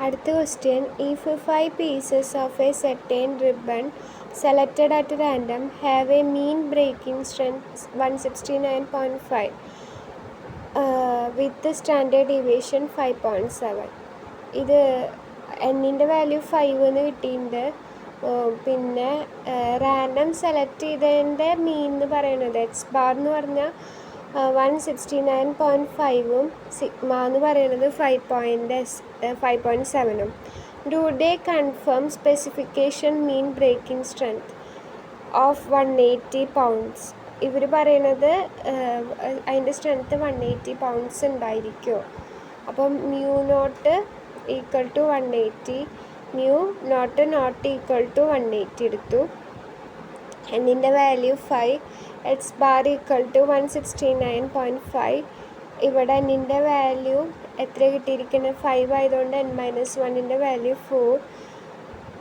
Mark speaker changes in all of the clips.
Speaker 1: അടുത്ത question, if 5 pieces of A certain ribbon selected at random have a mean breaking strength 169.5 with standard deviation 5.7. ഇത് എന്നിൻ്റെ value 5 എന്ന് കിട്ടിയിട്ടുണ്ട്. പിന്നെ random select ചെയ്തതിൻ്റെ മീൻ എന്ന് പറയുന്നത് എക്സ് ബാർ എന്ന് പറഞ്ഞാൽ 169.5ഉം സിഗ്മ എന്ന് പറയുന്നത് 5.7ഉം. Do they confirm specification mean breaking strength of 180 pounds. ഇവർ പറയണത് അതിൻ്റെ സ്ട്രെങ്ത്ത് 180 pounds ഉണ്ടായിരിക്കുമോ. അപ്പം mu not equal to 180, mu not equal to 180 എടുത്തു. എന്നിൻ്റെ value 5, X bar equal to 169.5. ഇവിടെ എന്നിൻ്റെ വാല്യൂ എത്ര കിട്ടിയിരിക്കുന്നത് 5 ആയതുകൊണ്ട് n-1ൻ്റെ വാല്യൂ 4.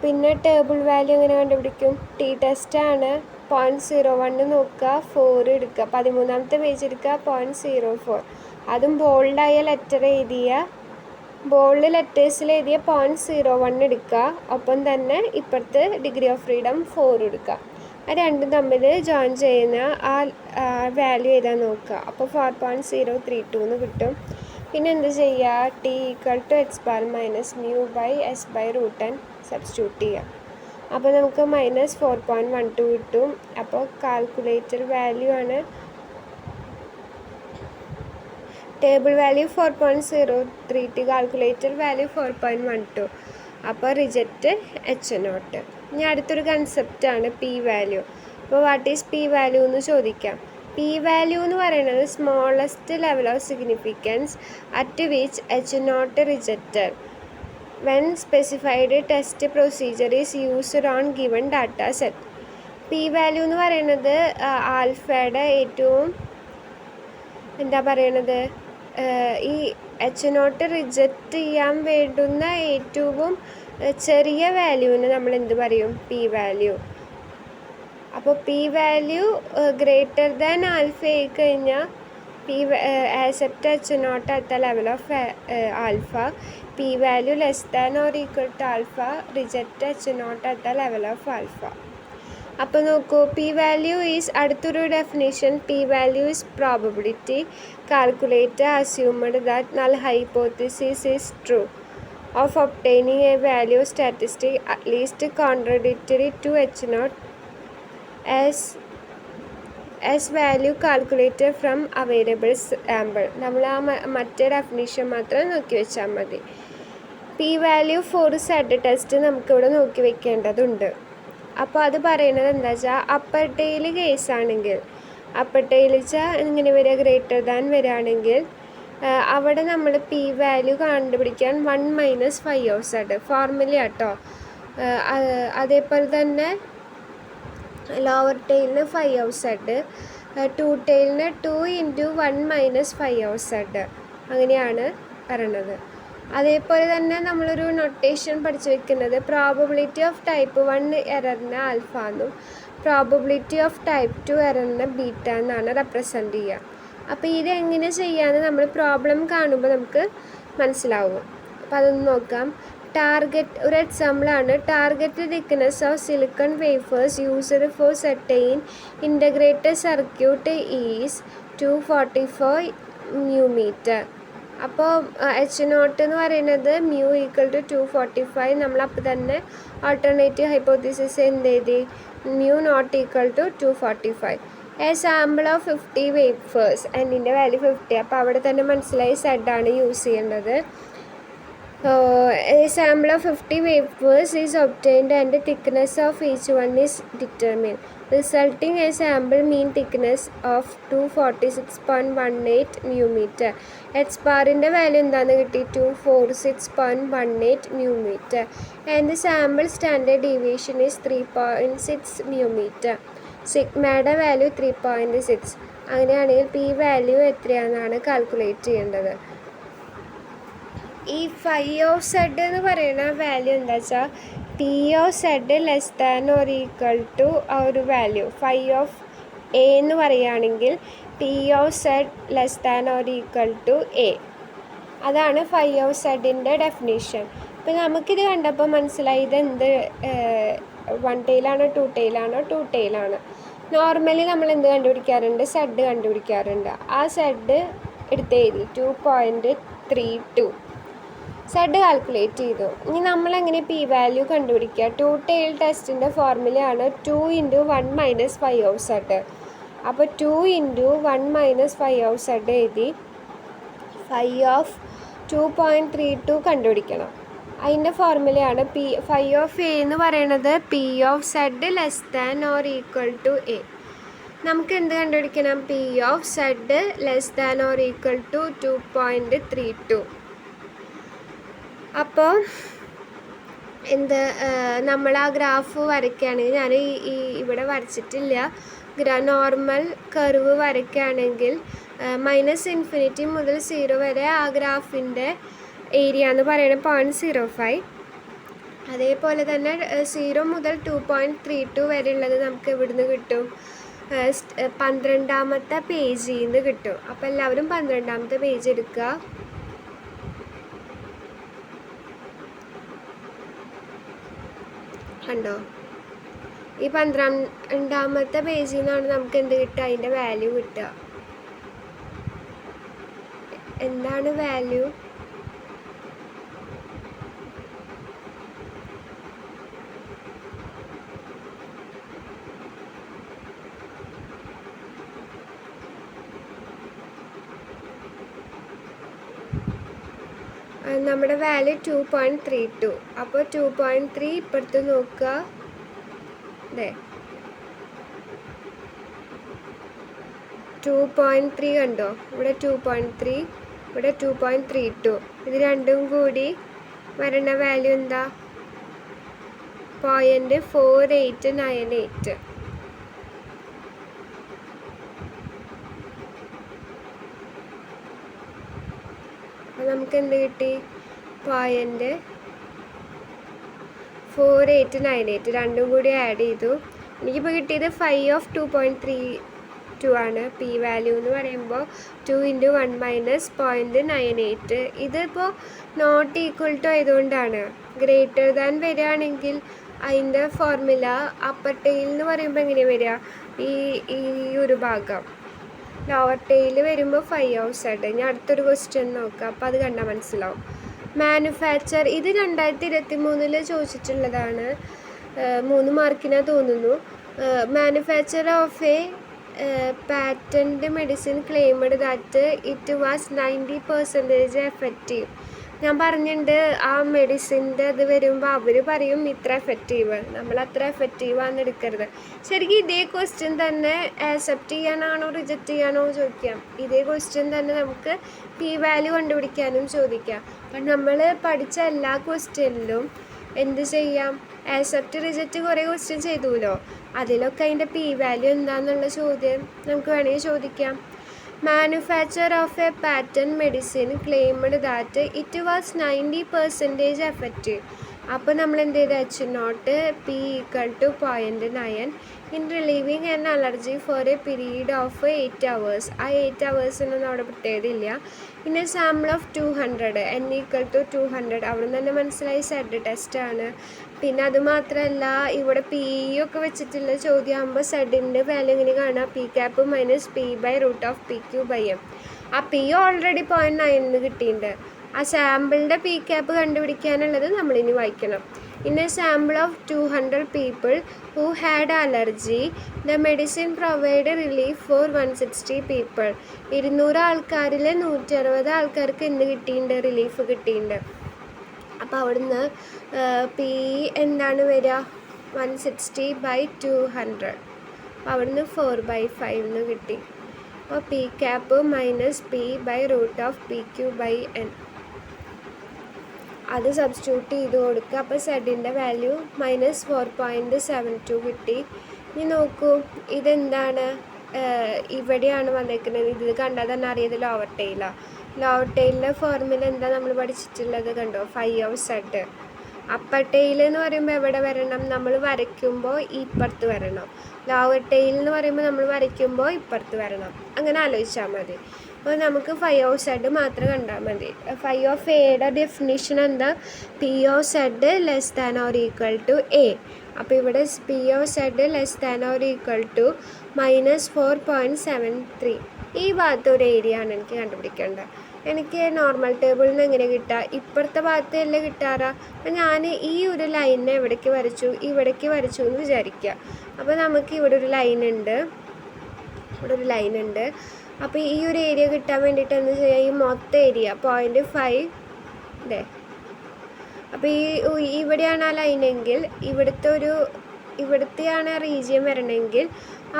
Speaker 1: പിന്നെ ടേബിൾ വാല്യൂ എങ്ങനെ കണ്ടുപിടിക്കും? ടി ടെസ്റ്റാണ്. 0.01 നോക്കുക, 4 എടുക്കുക, 13ാമത്തെ പേജ് എടുക്കുക, 0.04. അതും ബോൾഡായ ലെറ്റർ എഴുതിയ ബോൾഡ് ലെറ്റേഴ്സിൽ എഴുതിയ 0.01 എടുക്കുക. ഒപ്പം തന്നെ ഇപ്പുറത്ത് ഡിഗ്രി ഓഫ് ഫ്രീഡം 4 എടുക്കുക. അത് രണ്ടും തമ്മിൽ ജോയിൻ ചെയ്യുന്ന ആ വാല്യൂ ഏതാ നോക്കുക. അപ്പോൾ 4.032 എന്ന് കിട്ടും. പിന്നെ എന്ത് ചെയ്യുക? T equal to X bar minus mu by S by √n substitute ചെയ്യുക. അപ്പോൾ നമുക്ക് -4.12 കിട്ടും. അപ്പോൾ കാൽക്കുലേറ്റർ വാല്യൂ ആണ് ടേബിൾ വാല്യൂ 4.032, കാൽക്കുലേറ്റർ വാല്യൂ 4.12. അപ്പോൾ റിജക്റ്റ് H0. ഇനി അടുത്തൊരു കൺസെപ്റ്റാണ് പി വാല്യൂ. അപ്പോൾ വാട്ട് ഈസ് പി വാല്യൂ എന്ന് ചോദിക്കാം. പി വാല്യൂ എന്ന് പറയുന്നത് smallest level of significance at which H0 rejected when specified test procedure is used on given data set. P value എന്ന് പറയുന്നത് ആൽഫയുടെ ഏറ്റവും എന്താ പറയണത് ഈ H0 റിജക്റ്റ് ചെയ്യാൻ വേണ്ടുന്ന ഏറ്റവും ചെറിയ വാല്യൂവിന് നമ്മൾ എന്ത് പറയും? P value. അപ്പോൾ P value greater than alpha ആയി കഴിഞ്ഞാൽ accept H0 at the level of alpha. P value less than or equal to alpha, reject H0 at the level of alpha. അപ്പോൾ നോക്കൂ, പി വാല്യൂ ഈസ് അടുത്തൊരു definition. P value is probability calculator assumed that null hypothesis is true of obtaining a value statistic at least contradictory to H0 as value calculated from available sample. നമ്മൾ ആ മറ്റേ definition മാത്രം നോക്കി വെച്ചാൽ മതി. P value for Z test നമുക്കിവിടെ നോക്കി വെക്കേണ്ടതുണ്ട്. അപ്പോൾ അത് പറയുന്നത് എന്താ വെച്ചാൽ അപ്പർ ടെയിൽ കേസാണെങ്കിൽ, അപ്പർ ടെയിൽ വെച്ചാൽ ഇങ്ങനെ വരിക ഗ്രേറ്റർ ദാൻ വരികയാണെങ്കിൽ അവിടെ നമ്മൾ പി വാല്യൂ കണ്ടുപിടിക്കാൻ 1 - 5 ഫോർമുല കേട്ടോ. അതേപോലെ തന്നെ ലോവർ ടെയിലിന് 5 ടു ടെയിലിന് 2 × 1 - 5 അങ്ങനെയാണ് പറയണത്. അതേപോലെ തന്നെ നമ്മളൊരു നൊട്ടേഷൻ പഠിച്ചു വെക്കുന്നത് പ്രോബബിലിറ്റി ഓഫ് ടൈപ്പ് 1 എററിന് ആൽഫ എന്നും പ്രോബബിലിറ്റി ഓഫ് ടൈപ്പ് 2 എററിന് ബീറ്റ എന്നാണ് റെപ്രസെൻ്റ് ചെയ്യുക. അപ്പോൾ ഇതെങ്ങനെ ചെയ്യാമെന്ന് നമ്മൾ പ്രോബ്ലം കാണുമ്പോൾ നമുക്ക് മനസ്സിലാവും. അപ്പോൾ അതൊന്ന് നോക്കാം. ടാർഗറ്റ് ഒരു എക്സാമ്പിളാണ്. Target thickness of silicon wafers used for certain integrated circuit is 244 μm. അപ്പോൾ H0 എന്ന് പറയുന്നത് മ്യൂ ഈക്വൽ ടു 245. നമ്മളപ്പോൾ തന്നെ ആൾട്ടർനേറ്റീവ് ഹൈപ്പോത്തിസിസ് എന്ത് എഴുതി? Mu not equal to 245. A sample of 50 wafers, എന്നിൻ്റെ വാല്യൂ 50. അപ്പോൾ അവിടെ തന്നെ മനസ്സിലായി സെഡാണ് യൂസ് ചെയ്യേണ്ടത്. A sample of 50 wafers is obtained and thickness of each one is determine resulting a sample mean thickness of 246.18 μm. X ബാറിൻ്റെ value എന്താണെന്ന് കിട്ടി? 246.18 μm. And sample standard deviation is 3.6 μm. സിഗ്മയുടെ വാല്യൂ 3.6. അങ്ങനെയാണെങ്കിൽ P value എത്രയാണെന്നാണ് calculate ചെയ്യേണ്ടത്. ഈ φ(z) എന്ന് പറയുന്ന value എന്താ വെച്ചാൽ P(z) less than or equal to ആ ഒരു വാല്യൂ φ(a) എന്ന് പറയുകയാണെങ്കിൽ P(z) less than or equal to a. അതാണ് ഫൈ ഓഫ് സെഡിൻ്റെ ഡെഫിനേഷൻ. ഇപ്പം നമുക്കിത് കണ്ടപ്പോൾ മനസ്സിലായി ഇതെന്ത് വൺ ടെയിലാണോ ടു ടെയിലാണോ ടു ടെയിലാണ്. നോർമലി നമ്മൾ എന്ത് കണ്ടുപിടിക്കാറുണ്ട്? സെഡ് കണ്ടുപിടിക്കാറുണ്ട്. ആ സെഡ് എടുത്ത് എഴുതി 2.32 സെഡ് കാൽക്കുലേറ്റ് ചെയ്തു. ഇനി നമ്മളെങ്ങനെ പി വാല്യൂ കണ്ടുപിടിക്കുക? ടു ടെയിൽ ടെസ്റ്റിൻ്റെ ഫോർമുലയാണ് 2 × 1 - 5 ഓഫ് സെഡ്. അപ്പോൾ 2 × 1 - 5 ഓഫ് സെഡ് എഴുതി ഫൈ ഓഫ് 2.32 കണ്ടുപിടിക്കണം. അതിൻ്റെ ഫോർമുലയാണ് ഫൈ ഓഫ് എ എന്ന് പറയുന്നത് P of Z less than or equal to A. നമുക്ക് എന്ത് കണ്ടുപിടിക്കണം? P of Z less than or equal to 2.32. അപ്പോൾ നമ്മൾ ആ ഗ്രാഫ് വരയ്ക്കുകയാണെങ്കിൽ, ഞാൻ ഇവിടെ വരച്ചിട്ടില്ല, നോർമൽ കർവ് വരയ്ക്കുകയാണെങ്കിൽ -∞ മുതൽ 0 വരെ ആ ഗ്രാഫിൻ്റെ ഏരിയ എന്ന് പറയുന്നത് 0.05. അതേപോലെ തന്നെ 0 മുതൽ 2.32 വരെ ഉള്ളത് നമുക്ക് ഇവിടുന്ന് കിട്ടും, 12ാമത്തെ പേജിൽ നിന്ന് കിട്ടും. അപ്പോൾ എല്ലാവരും 12ാമത്തെ പേജ് എടുക്കുക. കണ്ടോ? ഈ 12ാമത്തെ പേജിൽ നിന്നാണ് നമുക്ക് എന്ത് കിട്ടുക? അതിൻ്റെ വാല്യൂ കിട്ടുക. എന്താണ് വാല്യൂ? നമ്മുടെ വാല്യൂ 2.32. അപ്പോൾ 2.3 ഇപ്പുറത്ത് നോക്കുക. അതെ, 2.3 കണ്ടോ? ഇവിടെ 2.3, ഇവിടെ 2.32. ഇത് രണ്ടും കൂടി വരണ വാല്യൂ എന്താ? 0.4898. അപ്പോൾ നമുക്ക് എന്ത് കിട്ടി? 0.4898. രണ്ടും കൂടി ആഡ് ചെയ്തു. എനിക്കിപ്പോൾ കിട്ടിയത് ഫൈ ഓഫ് 2.32 ആണ്. പി വാല്യൂ എന്ന് പറയുമ്പോൾ 2 × 1 - 0.98. ഇതിപ്പോൾ നോട്ട് ഈക്വൽ ടു ആയതുകൊണ്ടാണ്. ഗ്രേറ്റർ ദാൻ വരികയാണെങ്കിൽ അതിൻ്റെ ഫോർമുല അപ്പർ ടെയിൽ എന്ന് പറയുമ്പോൾ എങ്ങനെയാണ് വരിക? ഈ ഒരു ഭാഗം. ലോവർ ടെയിൽ വരുമ്പോൾ ഫൈ ഓഫ് സെഡ്. ഇനി അടുത്തൊരു ക്വസ്റ്റ്യൻ നോക്കാം, അപ്പോൾ അത് കണ്ടാൽ മനസ്സിലാവും. മാനുഫാക്ചർ, ഇത് 2023 ചോദിച്ചിട്ടുള്ളതാണ്. 3 മാർക്കിനാ തോന്നുന്നു. Manufacture of A patent medicine claimed that it was 90% effective. ഞാൻ പറഞ്ഞിട്ടുണ്ട് ആ മെഡിസിൻ്റെ അത് വരുമ്പോൾ അവർ പറയും ഇത്ര എഫക്റ്റീവ്, നമ്മൾ അത്ര എഫക്റ്റീവാണെന്ന് എടുക്കരുത്. ശരിക്കും ഇതേ ക്വസ്റ്റ്യൻ തന്നെ ആക്സെപ്റ്റ് ചെയ്യാനാണോ റിജക്റ്റ് ചെയ്യാനോ ചോദിക്കാം. ഇതേ ക്വസ്റ്റ്യൻ തന്നെ നമുക്ക് പി വാല്യൂ കണ്ടുപിടിക്കാനും ചോദിക്കാം. അപ്പം നമ്മൾ പഠിച്ച എല്ലാ ക്വസ്റ്റ്യനിലും എന്ത് ചെയ്യാം? ആക്സെപ്റ്റ് റിജക്റ്റ് കുറേ ക്വസ്റ്റ്യൻ ചെയ്തുല്ലോ, അതിലൊക്കെ അതിൻ്റെ പി വാല്യൂ എന്താണെന്നുള്ള ചോദ്യം നമുക്ക് വേണമെങ്കിൽ ചോദിക്കാം. Manufacturer of a patent medicine claimed that it was 90% effective. അപ്പോൾ നമ്മൾ എന്ത് ചെയ്ത് വെച്ച് not P = 0.9 in relieving an allergy for a period of 8 hours. ആ 8 ഹവേഴ്സിനൊന്നും അവിടെ പ്രത്യേകതയില്ല. പിന്നെ സാമ്പിൾ ഓഫ് 200, N = 200. അവിടെ നിന്ന് തന്നെ മനസ്സിലായി സെഡ് ടെസ്റ്റാണ്. പിന്നെ അതുമാത്രമല്ല ഇവിടെ പി ഒക്കെ വെച്ചിട്ടുള്ള ചോദ്യമാകുമ്പോൾ സെഡിൻ്റെ വാല്യൂ എങ്ങനെ കാണാം? P cap - P/√PQ/M. ആ പി ഓൾറെഡി 0.9 കിട്ടിയിട്ടുണ്ട്. ആ സാമ്പിളിൻ്റെ പി ക്യാപ്പ് കണ്ടുപിടിക്കാനുള്ളത് നമ്മളിനി വായിക്കണം. In A sample of 200 people who had allergy, the medicine provided relief for 160 people. 200 ആൾക്കാരിൽ 160 ആൾക്കാർക്ക് എന്ത് കിട്ടിയിട്ടുണ്ട്? റിലീഫ് കിട്ടിയിട്ടുണ്ട്. അപ്പോൾ അവിടുന്ന് പി എന്താണ് വരിക? 160/200. അപ്പോൾ അവിടുന്ന് 4/5 എന്ന് കിട്ടി. അപ്പോൾ P cap - P/√PQ/N. അത് സബ്സ്റ്റിറ്റ്യൂട്ട് ചെയ്ത് കൊടുക്കുക. അപ്പോൾ സെഡിൻ്റെ വാല്യൂ -4.72 കിട്ടി. ഇനി നോക്കൂ, ഇതെന്താണ്? ഇവിടെയാണ് വന്നേക്കുന്നത്. ഇത് കണ്ടാൽ തന്നെ അറിയത് ലോവർ ടെയിലാണ്. ലോവർ ടെയിലിൻ്റെ ഫോർമുല എന്താ നമ്മൾ പഠിച്ചിട്ടുള്ളത്? കണ്ടോ? Phi of Z. Upper tail എന്ന് പറയുമ്പോൾ എവിടെ വരണം? നമ്മൾ വരയ്ക്കുമ്പോൾ ഇപ്പുറത്ത് വരണം. ലോവർ ടെയിൽ എന്ന് പറയുമ്പോൾ നമ്മൾ വരയ്ക്കുമ്പോൾ ഇപ്പുറത്ത് വരണം. അങ്ങനെ ആലോചിച്ചാൽ മതി. അപ്പോൾ നമുക്ക് ഫൈ ഓഫ് സെഡ് മാത്രം കണ്ടാൽ മതി. ഫൈ ഓഫ് എയുടെ ഡെഫിനിഷൻ എന്താ? P of Z less than or equal to A. അപ്പോൾ ഇവിടെ P of Z less than or equal to -4.73. ഈ ഭാഗത്ത് ഒരു ഏരിയ ആണ് എനിക്ക് കണ്ടുപിടിക്കേണ്ടത്. എനിക്ക് നോർമൽ ടേബിളിൽ നിന്ന് എങ്ങനെ കിട്ടുക? ഇപ്പുറത്തെ ഭാഗത്ത് അല്ലേ കിട്ടാറാ. അപ്പം ഞാൻ ഈ ഒരു ലൈനിനെ എവിടേക്ക് വരച്ചു? ഇവിടേക്ക് വരച്ചു എന്ന് വിചാരിക്കുക. അപ്പോൾ നമുക്ക് ഇവിടെ ഒരു ലൈൻ ഉണ്ട്. അപ്പോൾ ഈ ഒരു ഏരിയ കിട്ടാൻ വേണ്ടിയിട്ട് എന്ത് ചെയ്യുക? ഈ മൊത്തം ഏരിയ 0.5 അല്ലേ. അപ്പോൾ ഇവിടെയാണ് ആ ലൈനെങ്കിൽ ഇവിടുത്തെയാണ് റീജിയൻ വരണമെങ്കിൽ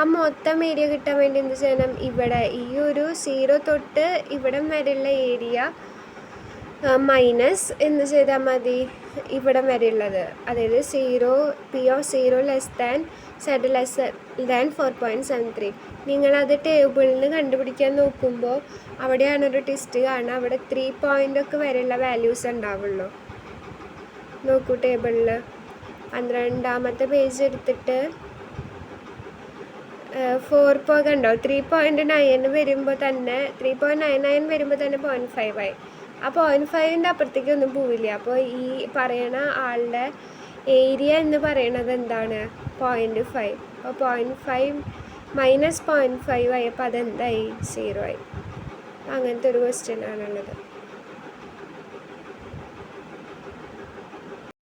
Speaker 1: ആ മൊത്തം ഏരിയ കിട്ടാൻ വേണ്ടി എന്ത് ചെയ്യണം? ഇവിടെ ഈ ഒരു 0 തൊട്ട് ഇവിടം വരെയുള്ള ഏരിയ മൈനസ് എന്ത് ചെയ്താൽ മതി? ഇവിടം വരെയുള്ളത്, അതായത് P of 0 less than Z less than 4.73. നിങ്ങളത് ടേബിളിൽ നിന്ന് കണ്ടുപിടിക്കാൻ നോക്കുമ്പോൾ അവിടെയാണ് ഒരു ടെസ്റ്റ് കാണുക. അവിടെ 3 പോയിൻ്റൊക്കെ വരെയുള്ള വാല്യൂസ് ഉണ്ടാവുള്ളൂ. നോക്കൂ ടേബിളിൽ 12ാമത്തെ പേജ് എടുത്തിട്ട് 4 കണ്ടോ? 3.9 വരുമ്പോൾ തന്നെ 3.99 വരുമ്പോൾ തന്നെ 0.5 ആയി. ആ 0.5ൻ്റെ അപ്പുറത്തേക്ക് ഒന്നും പോവില്ല. അപ്പോൾ ഈ പറയണ ആളുടെ ഏരിയ എന്ന് പറയണത് എന്താണ്? 0.5. അപ്പോൾ 0.5 -0.5 ആയി. അപ്പോൾ അതെന്തായി? 0 ആയി. അങ്ങനത്തെ ഒരു ക്വസ്റ്റ്യൻ ആണുള്ളത്.